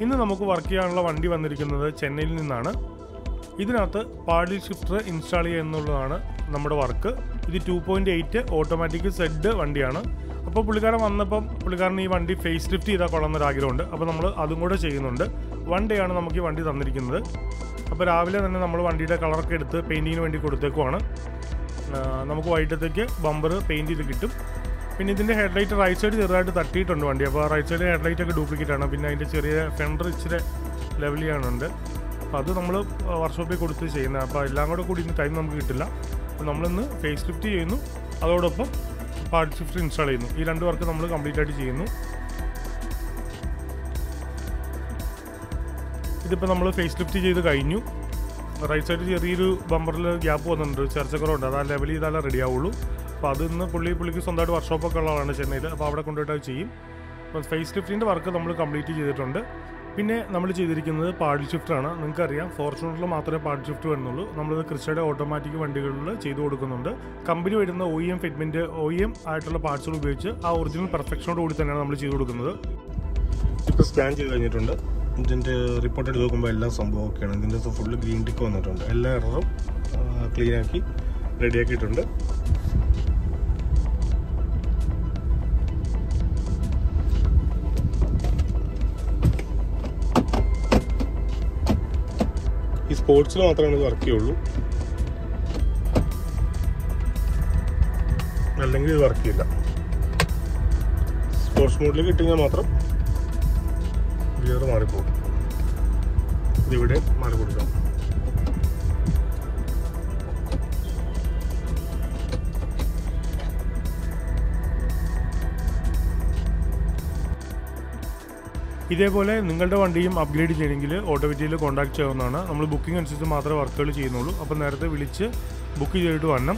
ഇന്ന് നമുക്ക് വർക്ക് ചെയ്യാനുള്ള വണ്ടി വന്നിരിക്കുന്നത് ചെന്നൈയിൽ നിന്നാണ്. ഇതിനകത്ത് പാഡിൽ ഷിഫ്റ്റർ ഇൻസ്റ്റാൾ ചെയ്യുക എന്നുള്ളതാണ് നമ്മുടെ വർക്ക്. ഇത് 2.8 ഓട്ടോമാറ്റിക് സെഡ് വണ്ടിയാണ്. അപ്പോൾ പുള്ളിക്കാരൻ വന്നപ്പം പുള്ളിക്കാരൻ ഈ വണ്ടി ഫേസ് ലിഫ്റ്റ് ചെയ്താൽ കൊള്ളാമെന്നൊരാഗ്രഹമുണ്ട്. അപ്പോൾ നമ്മൾ അതും കൂടെ ചെയ്യുന്നുണ്ട്. 1 ഡേ ആണ് നമുക്ക് ഈ വണ്ടി തന്നിരിക്കുന്നത്. അപ്പോൾ രാവിലെ തന്നെ നമ്മൾ വണ്ടിയുടെ കളറൊക്കെ എടുത്ത് പെയിൻറ്റിങ്ങിന് വേണ്ടി കൊടുത്തേക്കുവാണ്. നമുക്ക് വൈകിട്ടത്തേക്ക് ബമ്പർ പെയിൻറ്റ് ചെയ്ത് കിട്ടും. പിന്നെ ഇതിൻ്റെ ഹെഡ്ലൈറ്റ് റൈറ്റ് സൈഡ് ചെറുതായിട്ട് തട്ടിയിട്ടുണ്ട് വണ്ടി. അപ്പോൾ റൈറ്റ് സൈഡ് ഹെഡ്ലൈറ്റൊക്കെ ഡ്യൂപ്ലിക്കേറ്റ് ആണ്. പിന്നെ അതിൻ്റെ ചെറിയ ഫെൻഡർ ഇച്ചിരി ലെവൽ ചെയ്യാനുണ്ട്. അപ്പോൾ അത് നമ്മൾ വർക്ക്ഷോപ്പിൽ കൊടുത്ത് ചെയ്യുന്നത്. അപ്പോൾ എല്ലാം കൂടി ഇന്ന് ടൈം നമുക്ക് കിട്ടില്ല. അപ്പോൾ നമ്മളിന്ന് ഫേസ് ലിഫ്റ്റ് ചെയ്യുന്നു, അതോടൊപ്പം പാഡിൽ ഷിഫ്റ്റർ ഇൻസ്റ്റാൾ ചെയ്യുന്നു. ഈ 2 വർക്ക് നമ്മൾ കംപ്ലീറ്റ് ആയിട്ട് ചെയ്യുന്നു. ഇതിപ്പോൾ നമ്മൾ ഫേസ് ലിഫ്റ്റ് ചെയ്ത് കഴിഞ്ഞു. റൈറ്റ് സൈഡ് ചെറിയൊരു ബമ്പറിൽ ഗ്യാപ്പ് വന്നിട്ടുണ്ട്, ചെറുച്ചക്കറുണ്ട്. അത് ആ ലെവൽ ചെയ്താലേ റെഡി ആവുള്ളൂ. അപ്പോൾ അത് ഇന്ന് പുള്ളിക്ക് സ്വന്തമായിട്ട് വർക്ക്ഷോപ്പൊക്കെ ഉള്ളതാണ് ചെന്നൈയിൽ. അപ്പോൾ അവിടെ കൊണ്ടുപോയിട്ട് അത് ചെയ്യും. അപ്പോൾ ഫേസ് ലിഫ്റ്റിൻ്റെ വർക്ക് നമ്മൾ കംപ്ലീറ്റ് ചെയ്തിട്ടുണ്ട്. പിന്നെ നമ്മൾ ചെയ്തിരിക്കുന്നത് പാഡിൽ ഷിഫ്റ്ററാണ്. നിങ്ങൾക്കറിയാം ഫോർച്യൂണറിൽ മാത്രമേ പാഡിൽ ഷിഫ്റ്റ് വരുന്നുള്ളൂ. നമ്മളിത് ക്രിസ്റ്റയുടെ ഓട്ടോമാറ്റിക് വണ്ടികളിൽ ചെയ്തു കൊടുക്കുന്നുണ്ട്. കമ്പനി വരുന്ന OEM ഫിറ്റ്മെൻറ്റ് OEM ആയിട്ടുള്ള പാർട്സുകൾ ഉപയോഗിച്ച് ആ ഒറിജിനൽ പെർഫെക്ഷനോട് കൂടി തന്നെയാണ് നമ്മൾ ചെയ്തു കൊടുക്കുന്നത്. ഇപ്പോൾ സ്കാൻ ചെയ്ത് കഴിഞ്ഞിട്ടുണ്ട്. ഇതിൻ്റെ റിപ്പോർട്ട് എടുത്ത് നോക്കുമ്പോൾ എല്ലാ സംഭവം ഒക്കെയാണ്. ഇതിൻ്റെ ഫുള്ള് ഗ്രീൻ ടിക്ക് വന്നിട്ടുണ്ട്. എല്ലാ എററും ക്ലീനാക്കി റെഡിയാക്കിയിട്ടുണ്ട്. ഈ സ്പോർട്സിൽ മാത്രമേ ഇത് വർക്ക് ചെയ്യുള്ളൂ, അല്ലെങ്കിൽ ഇത് വർക്ക് ചെയ്യില്ല. സ്പോർട്സ് മോഡിൽ കിട്ടിക്കഴിഞ്ഞാൽ മാത്രം ഗിയർ മാറിപ്പോകും. ഇതിവിടെ മാറി കൊടുക്കാം. ഇതേപോലെ നിങ്ങളുടെ വണ്ടിയും അപ്ഗ്രേഡ് ചെയ്യണമെങ്കിൽ ഓട്ടോവിറ്റിയിൽ കോൺടാക്ട് ചെയ്യാവുന്നതാണ്. നമ്മൾ ബുക്കിംഗ് അനുസരിച്ച് മാത്രമേ വർക്കുകൾ ചെയ്യുന്നുള്ളൂ. അപ്പോൾ നേരത്തെ വിളിച്ച് ബുക്ക് ചെയ്തിട്ട് വരണം.